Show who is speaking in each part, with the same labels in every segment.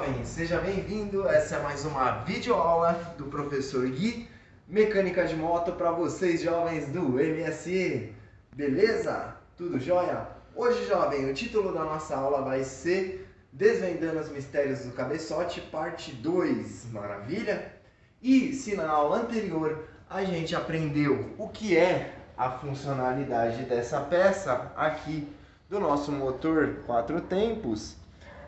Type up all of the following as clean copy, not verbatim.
Speaker 1: jovem, seja bem-vindo. Essa é mais uma videoaula do professor Gui, mecânica de moto para vocês jovens do MSE. Beleza? Tudo jóia? Hoje, jovem, o título da nossa aula vai ser Desvendando os Mistérios do Cabeçote, parte 2. Maravilha? E se na aula anterior a gente aprendeu o que é a funcionalidade dessa peça aqui do nosso motor 4 tempos,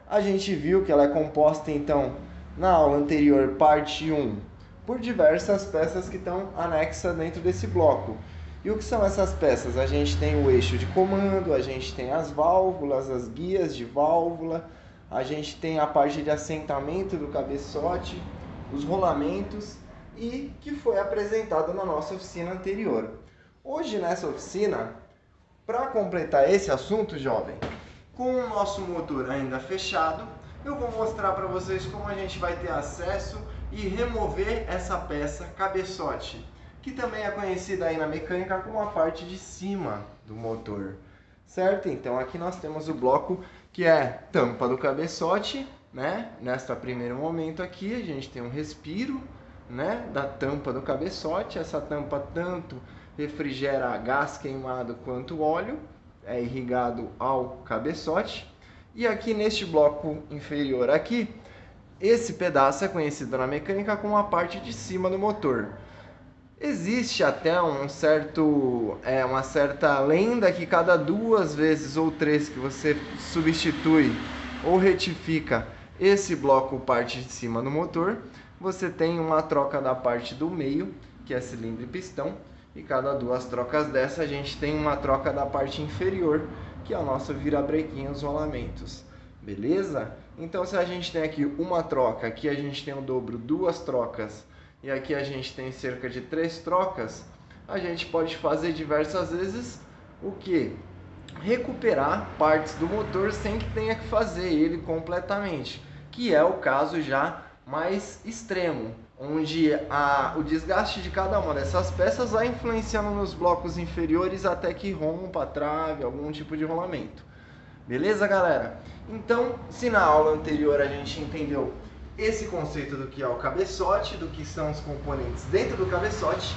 Speaker 1: a gente viu que ela é composta, então, na aula anterior, parte 1, por diversas peças que estão anexas dentro desse bloco. E o que são essas peças? A gente tem o eixo de comando, a gente tem as válvulas, as guias de válvula, a gente tem a parte de assentamento do cabeçote, os rolamentos, e que foi apresentado na nossa oficina anterior. Hoje, nessa oficina, para completar esse assunto, jovem, com o nosso motor ainda fechado, eu vou mostrar para vocês como a gente vai ter acesso e remover essa peça cabeçote, que também é conhecida aí na mecânica como a parte de cima do motor, certo? Então aqui nós temos o bloco que é tampa do cabeçote, né? Nesta primeiro momento aqui a gente tem um respiro, né, da tampa do cabeçote. Essa tampa tanto refrigera gás queimado quanto óleo, é irrigado ao cabeçote. E aqui neste bloco inferior aqui, esse pedaço é conhecido na mecânica como a parte de cima do motor. Existe até uma certa lenda que cada 2 vezes ou 3 que você substitui ou retifica esse bloco parte de cima do motor, você tem uma troca da parte do meio, que é cilindro e pistão, e cada 2 trocas dessa a gente tem uma troca da parte inferior, que é o nosso virabrequim, os rolamentos. Beleza? Então se a gente tem aqui uma troca, aqui a gente tem o dobro, 2 trocas, e aqui a gente tem cerca de 3 trocas, a gente pode fazer diversas vezes o que? Recuperar partes do motor sem que tenha que fazer ele completamente, que é o caso já mais extremo, onde o desgaste de cada uma dessas peças vai influenciando nos blocos inferiores até que rompa a trave, algum tipo de rolamento. Beleza, galera? Então, se na aula anterior a gente entendeu esse conceito do que é o cabeçote, do que são os componentes dentro do cabeçote,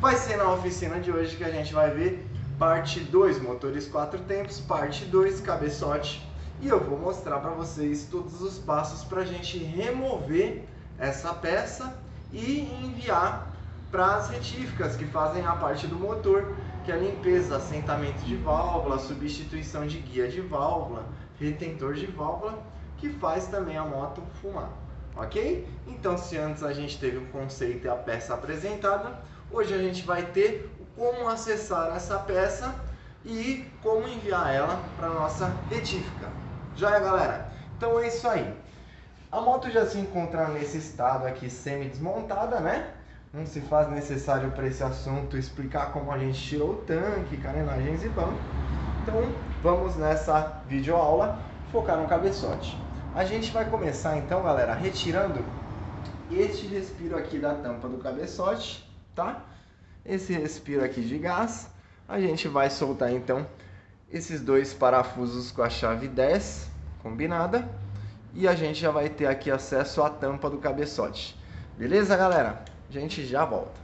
Speaker 1: vai ser na oficina de hoje que a gente vai ver parte 2, motores 4 tempos, parte 2, cabeçote, e eu vou mostrar para vocês todos os passos para a gente remover essa peça e enviar para as retíficas que fazem a parte do motor, que é a limpeza, assentamento de válvula, substituição de guia de válvula, retentor de válvula, que faz também a moto fumar. Ok? Então, se antes a gente teve um conceito e a peça apresentada, hoje a gente vai ter como acessar essa peça e como enviar ela para a nossa retífica. Joia, galera? Então é isso aí. A moto já se encontra nesse estado aqui semi-desmontada, né? Não se faz necessário para esse assunto explicar como a gente tirou o tanque, carenagens e banco. Então vamos nessa videoaula focar no cabeçote. A gente vai começar então, galera, retirando este respiro aqui da tampa do cabeçote, tá? Esse respiro aqui de gás. A gente vai soltar então esses 2 parafusos com a chave 10 combinada. E a gente já vai ter aqui acesso à tampa do cabeçote. Beleza, galera? A gente já volta.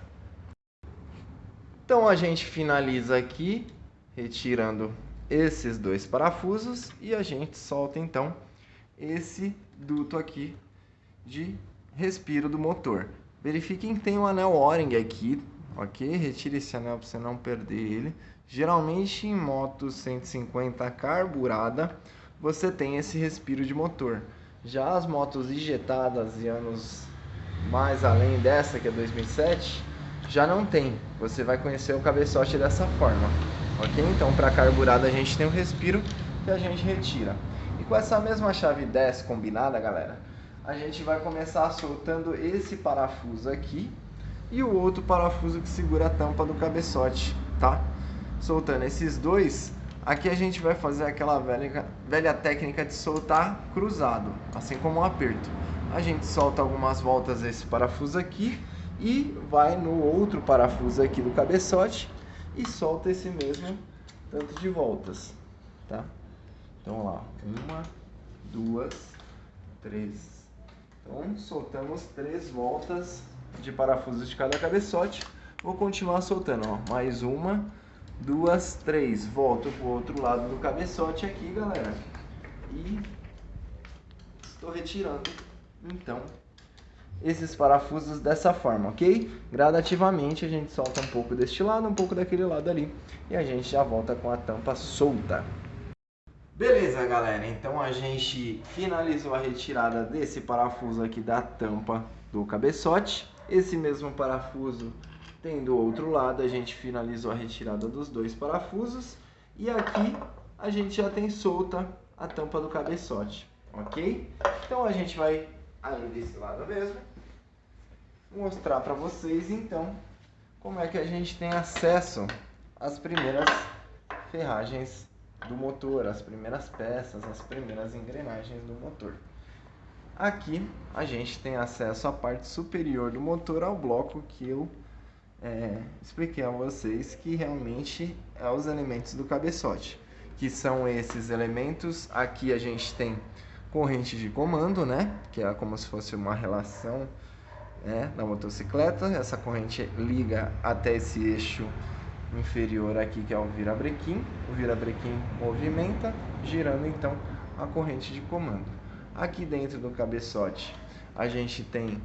Speaker 1: Então a gente finaliza aqui retirando esses 2 parafusos e a gente solta então esse duto aqui de respiro do motor. Verifiquem que tem um anel O-ring aqui, ok? Retire esse anel para você não perder ele. Geralmente em motos 150 carburada você tem esse respiro de motor. Já as motos injetadas e anos mais além dessa, que é 2007, já não tem. Você vai conhecer o cabeçote dessa forma, ok? Então para carburada a gente tem um respiro que a gente retira. E com essa mesma chave 10 combinada, galera, a gente vai começar soltando esse parafuso aqui e o outro parafuso que segura a tampa do cabeçote, tá? Soltando esses 2, aqui a gente vai fazer aquela velha técnica de soltar cruzado, assim como um aperto. A gente solta algumas voltas esse parafuso aqui e vai no outro parafuso aqui do cabeçote e solta esse mesmo tanto de voltas, tá? Então, vamos lá, 1, 2, 3, Então soltamos 3 voltas de parafusos de cada cabeçote. Vou continuar soltando, ó. Mais uma, 2, 3. Volto pro outro lado do cabeçote aqui, galera. E estou retirando, então, esses parafusos dessa forma, ok? Gradativamente a gente solta um pouco deste lado, um pouco daquele lado ali. E a gente já volta com a tampa solta. Beleza, galera, então a gente finalizou a retirada desse parafuso aqui da tampa do cabeçote. Esse mesmo parafuso tem do outro lado, a gente finalizou a retirada dos 2 parafusos. E aqui a gente já tem solta a tampa do cabeçote, ok? Então a gente vai aí desse lado mesmo mostrar para vocês então como é que a gente tem acesso às primeiras ferragens do motor, as primeiras peças, as primeiras engrenagens do motor. Aqui a gente tem acesso à parte superior do motor, ao bloco que eu expliquei a vocês, que realmente é os elementos do cabeçote, que são esses elementos. Aqui a gente tem corrente de comando, né, que é como se fosse uma relação na motocicleta. Essa corrente liga até esse eixo inferior aqui, que é o virabrequim. O virabrequim movimenta, girando então a corrente de comando. Aqui dentro do cabeçote a gente tem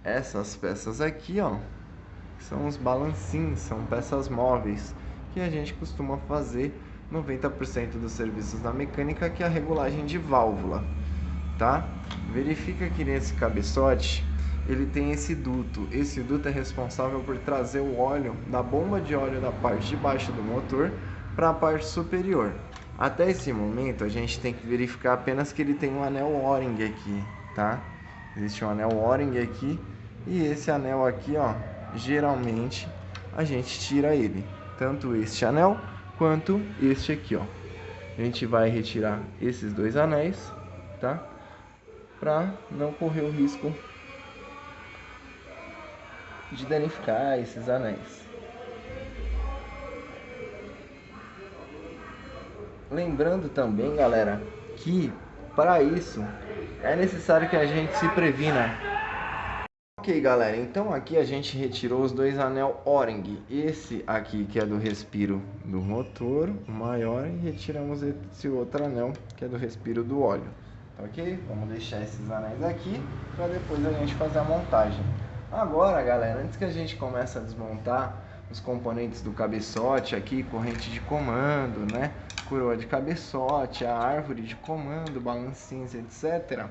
Speaker 1: essas peças aqui, ó, que são os balancinhos, são peças móveis que a gente costuma fazer 90% dos serviços na mecânica, que é a regulagem de válvula, tá? Verifica que nesse cabeçote ele tem esse duto. Esse duto é responsável por trazer o óleo da bomba de óleo da parte de baixo do motor para a parte superior. Até esse momento a gente tem que verificar apenas que ele tem um anel O-ring aqui, tá? Existe um anel O-ring aqui e esse anel aqui, ó, geralmente a gente tira ele, tanto este anel quanto este aqui, ó. A gente vai retirar esses 2 anéis, tá? Para não correr o risco de danificar esses anéis. Lembrando também, galera, que para isso é necessário que a gente se previna. Ok, galera, então aqui a gente retirou os 2 anel O-ring. Esse aqui que é do respiro do motor, o maior, e retiramos esse outro anel que é do respiro do óleo. Ok? Vamos deixar esses anéis aqui para depois a gente fazer a montagem. Agora, galera, antes que a gente comece a desmontar os componentes do cabeçote aqui, corrente de comando, né, coroa de cabeçote, a árvore de comando, balancinhos, etc.,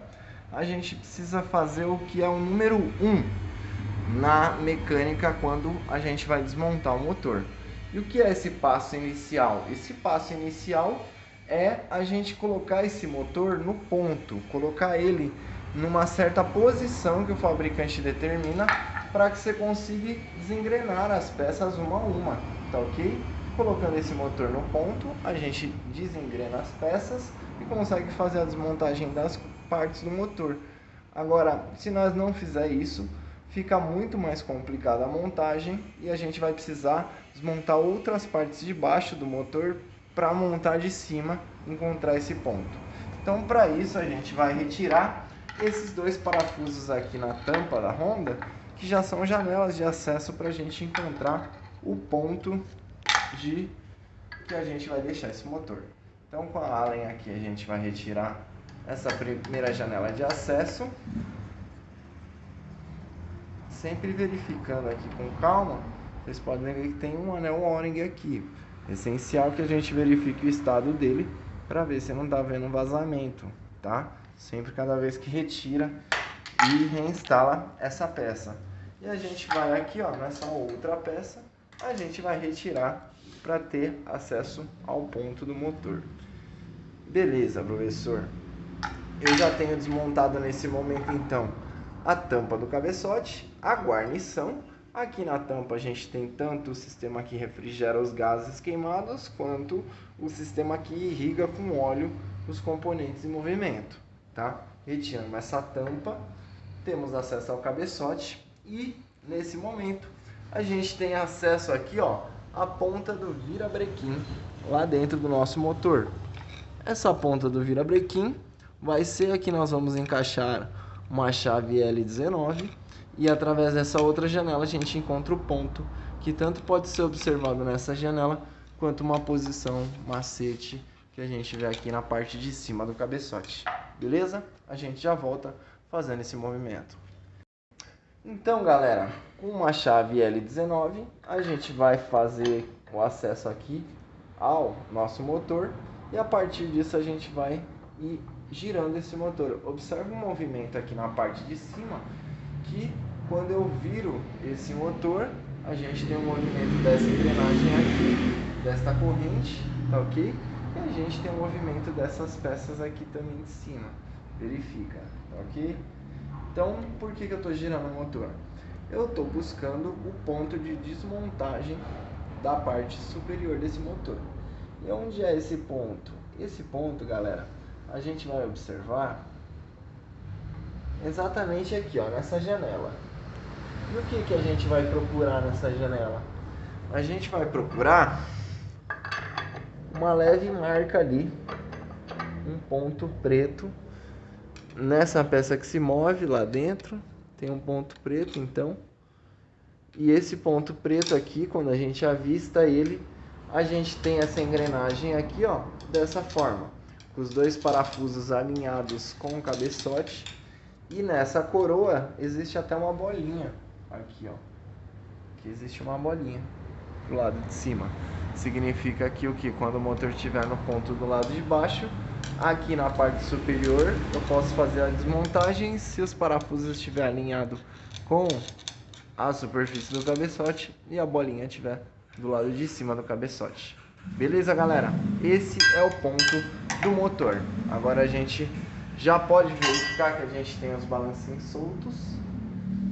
Speaker 1: a gente precisa fazer o que é o número 1 na mecânica quando a gente vai desmontar o motor. E o que é esse passo inicial? Esse passo inicial é a gente colocar esse motor no ponto, colocar ele numa certa posição que o fabricante determina para que você consiga desengrenar as peças uma a uma, tá ok? Colocando esse motor no ponto, a gente desengrena as peças e consegue fazer a desmontagem das partes do motor. Agora, se nós não fizer isso, fica muito mais complicada a montagem e a gente vai precisar desmontar outras partes de baixo do motor para montar de cima, encontrar esse ponto. Então, para isso, a gente vai retirar esses 2 parafusos aqui na tampa da Honda, que já são janelas de acesso para a gente encontrar o ponto que a gente vai deixar esse motor. Então, com a Allen aqui, a gente vai retirar essa primeira janela de acesso, sempre verificando aqui com calma. Vocês podem ver que tem um anel O-ring aqui. É essencial que a gente verifique o estado dele para ver se não está havendo vazamento, tá? Sempre, cada vez que retira e reinstala essa peça. E a gente vai aqui, ó, nessa outra peça, a gente vai retirar para ter acesso ao ponto do motor. Beleza, professor. Eu já tenho desmontado nesse momento, então, a tampa do cabeçote, a guarnição. Aqui na tampa a gente tem tanto o sistema que refrigera os gases queimados, quanto o sistema que irriga com óleo os componentes em movimento, tá? Retirando essa tampa, temos acesso ao cabeçote e, nesse momento, a gente tem acesso aqui, ó, à ponta do virabrequim lá dentro do nosso motor. Essa ponta do virabrequim vai ser aqui, nós vamos encaixar uma chave L19 e através dessa outra janela a gente encontra o ponto que tanto pode ser observado nessa janela quanto uma posição macete que a gente vê aqui na parte de cima do cabeçote. Beleza? A gente já volta fazendo esse movimento. Então, galera, com uma chave L19 a gente vai fazer o acesso aqui ao nosso motor e a partir disso a gente vai ir girando esse motor. Observe o movimento aqui na parte de cima, que quando eu viro esse motor, a gente tem um movimento dessa engrenagem aqui, desta corrente, tá ok? E a gente tem um movimento dessas peças aqui também de cima, verifica, tá ok? Então, por que eu estou girando o motor? Eu estou buscando o ponto de desmontagem da parte superior desse motor. E onde é esse ponto? Esse ponto, galera, a gente vai observar exatamente aqui, ó, nessa janela. E o que a gente vai procurar nessa janela? A gente vai procurar uma leve marca ali, um ponto preto. Nessa peça que se move lá dentro, tem um ponto preto, então. E esse ponto preto aqui, quando a gente avista ele, a gente tem essa engrenagem aqui, ó, dessa forma. Com os dois parafusos alinhados com o cabeçote. E nessa coroa existe até uma bolinha. Aqui, ó. Aqui existe uma bolinha do lado de cima. Significa que o que? Quando o motor estiver no ponto do lado de baixo, aqui na parte superior eu posso fazer a desmontagem. Se os parafusos estiverem alinhados com a superfície do cabeçote e a bolinha estiver do lado de cima do cabeçote. Beleza, galera? Esse é o ponto do motor. Agora a gente já pode verificar que a gente tem os balancinhos soltos,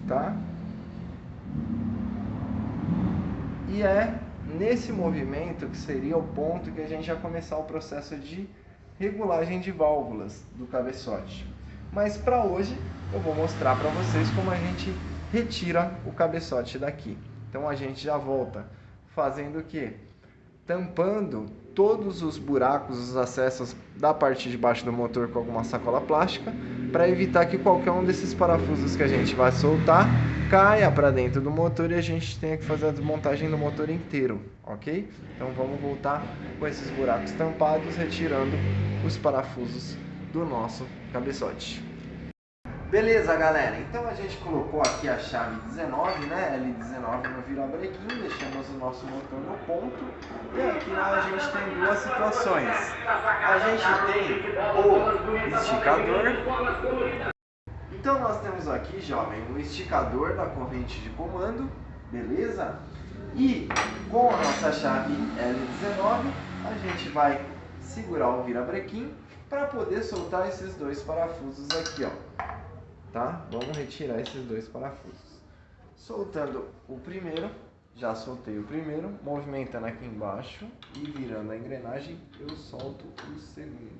Speaker 1: tá? E é nesse movimento que seria o ponto que a gente vai começar o processo de regulagem de válvulas do cabeçote. Mas para hoje eu vou mostrar para vocês como a gente retira o cabeçote daqui. Então a gente já volta fazendo o que? Tampando todos os buracos, os acessos da parte de baixo do motor com alguma sacola plástica, para evitar que qualquer um desses parafusos que a gente vai soltar caia para dentro do motor e a gente tenha que fazer a desmontagem do motor inteiro, ok? Então vamos voltar com esses buracos tampados, retirando os parafusos do nosso cabeçote. Beleza, galera, então a gente colocou aqui a chave 19, né, L19 no virabrequim, deixamos o nosso motor no ponto, e aqui a gente tem duas situações. A gente tem o esticador. Então nós temos aqui, jovem, o esticador da corrente de comando, beleza? E com a nossa chave L19, a gente vai segurar o virabrequim para poder soltar esses dois parafusos aqui, ó. Tá? Vamos retirar esses dois parafusos. Soltando o primeiro, já soltei o primeiro, movimentando aqui embaixo e virando a engrenagem, eu solto o segundo.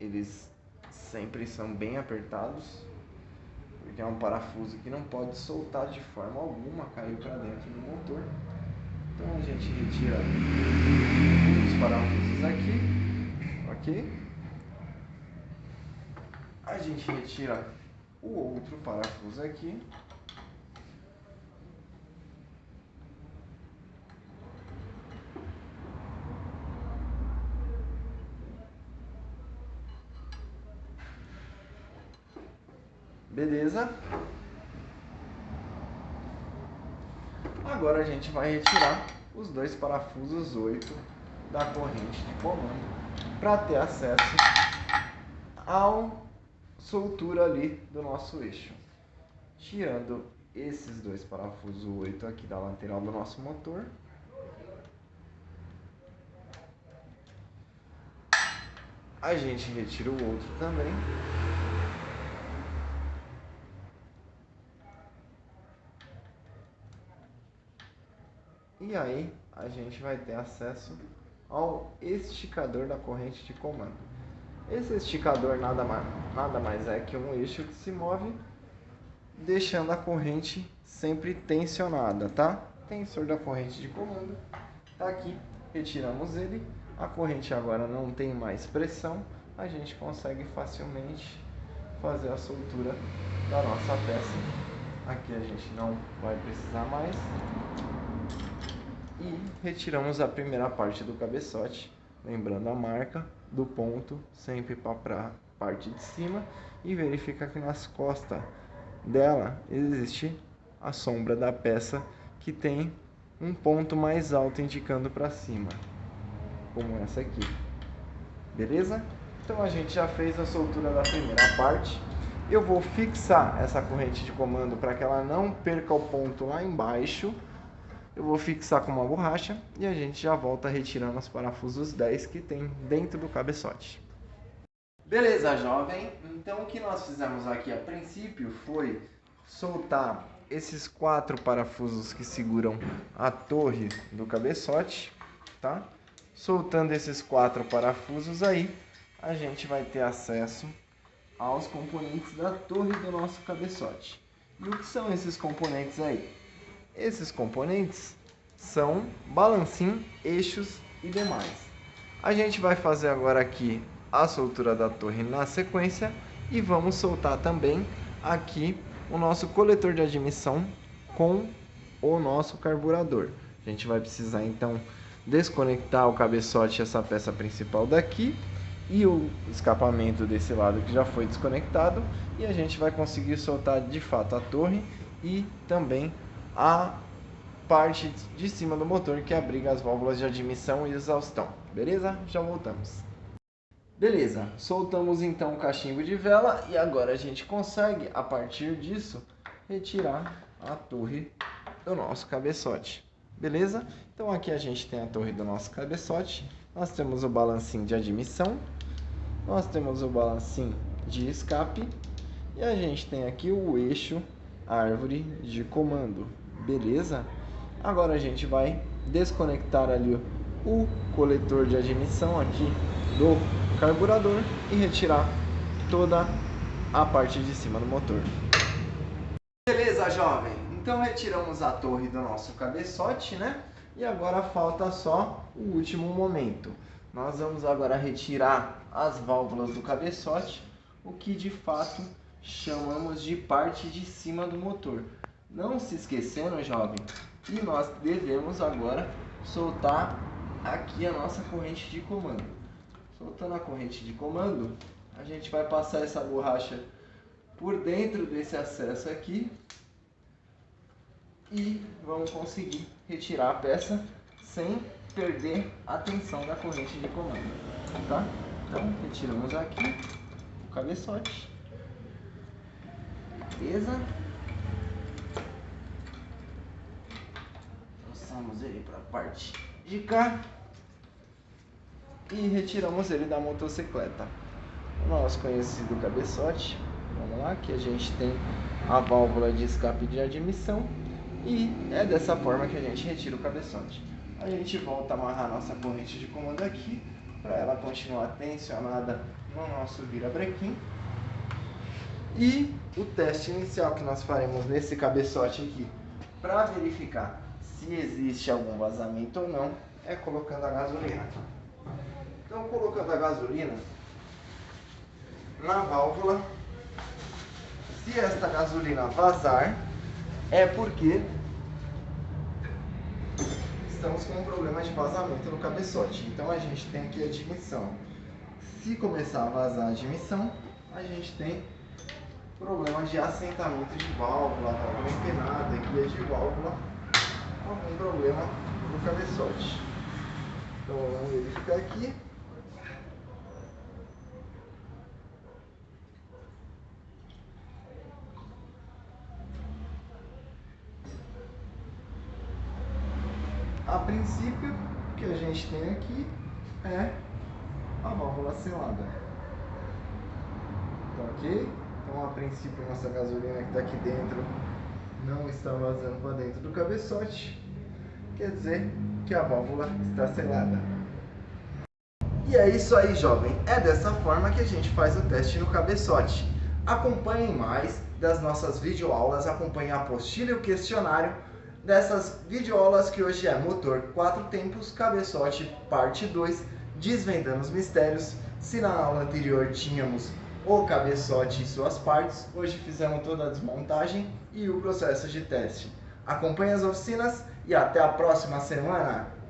Speaker 1: Eles sempre são bem apertados, porque é um parafuso que não pode soltar de forma alguma, cair para dentro do motor. Então a gente retira os parafusos aqui. Ok? A gente retira o outro parafuso aqui. Beleza? Agora a gente vai retirar os dois parafusos 8 da corrente de comando para ter acesso ao soltura ali do nosso eixo. Tirando esses dois parafusos 8 aqui da lateral do nosso motor. A gente retira o outro também. E aí a gente vai ter acesso ao esticador da corrente de comando. Esse esticador nada mais é que um eixo que se move deixando a corrente sempre tensionada, tá? Tensor da corrente de comando tá aqui, retiramos ele. A corrente agora não tem mais pressão, a gente consegue facilmente fazer a soltura da nossa peça. Aqui a gente não vai precisar mais. E retiramos a primeira parte do cabeçote, lembrando a marca do ponto sempre para a parte de cima, e verifica que nas costas dela existe a sombra da peça que tem um ponto mais alto indicando para cima, como essa aqui. Beleza? Então a gente já fez a soltura da primeira parte. Eu vou fixar essa corrente de comando para que ela não perca o ponto lá embaixo. Eu vou fixar com uma borracha e a gente já volta retirando os parafusos 10 que tem dentro do cabeçote. Beleza, jovem? Então o que nós fizemos aqui a princípio foi soltar esses 4 parafusos que seguram a torre do cabeçote, tá? Soltando esses 4 parafusos aí, a gente vai ter acesso aos componentes da torre do nosso cabeçote. E o que são esses componentes aí? Esses componentes são balancim, eixos e demais. A gente vai fazer agora aqui a soltura da torre na sequência e vamos soltar também aqui o nosso coletor de admissão com o nosso carburador. A gente vai precisar então desconectar o cabeçote, essa peça principal daqui, e o escapamento desse lado que já foi desconectado, e a gente vai conseguir soltar de fato a torre e também a parte de cima do motor que abriga as válvulas de admissão e exaustão. Beleza? Já voltamos. Beleza, soltamos então o cachimbo de vela e agora a gente consegue, a partir disso, retirar a torre do nosso cabeçote. Beleza? Então aqui a gente tem a torre do nosso cabeçote, nós temos o balancinho de admissão, nós temos o balancinho de escape e a gente tem aqui o eixo árvore de comando. Beleza? Agora a gente vai desconectar ali o coletor de admissão aqui do carburador e retirar toda a parte de cima do motor. Beleza, jovem? Então retiramos a torre do nosso cabeçote, né? E agora falta só o último momento. Nós vamos agora retirar as válvulas do cabeçote, o que de fato chamamos de parte de cima do motor. Não se esquecendo, jovem, que nós devemos agora soltar aqui a nossa corrente de comando. Soltando a corrente de comando, a gente vai passar essa borracha por dentro desse acesso aqui e vamos conseguir retirar a peça sem perder a tensão da corrente de comando, tá? Então, retiramos aqui o cabeçote. Beleza? Passamos ele para a parte de cá e retiramos ele da motocicleta. O nosso conhecido cabeçote, vamos lá, que a gente tem a válvula de escape de admissão e é dessa forma que a gente retira o cabeçote. A gente volta a amarrar nossa corrente de comando aqui para ela continuar tensionada no nosso virabrequim. E o teste inicial que nós faremos nesse cabeçote aqui para verificar se existe algum vazamento ou não é colocando a gasolina. Então, colocando a gasolina na válvula, se esta gasolina vazar, é porque estamos com um problema de vazamento no cabeçote. Então a gente tem aqui a admissão. Se começar a vazar a admissão, a gente tem problema de assentamento de válvula, válvula empenada, guia de válvula, algum problema no cabeçote. Então vamos verificar aqui. A princípio, o que a gente tem aqui é a válvula selada. Tá ok? Então, a princípio, nossa gasolina que está aqui dentro não está vazando para dentro do cabeçote. Quer dizer que a válvula está selada. E é isso aí, jovem. É dessa forma que a gente faz o teste no cabeçote. Acompanhem mais das nossas videoaulas, acompanhem a apostila e o questionário dessas videoaulas que hoje é motor 4 tempos, cabeçote parte 2 desvendando os mistérios. Se na aula anterior tínhamos o cabeçote e suas partes, hoje fizemos toda a desmontagem e o processo de teste. Acompanhe as oficinas e até a próxima semana!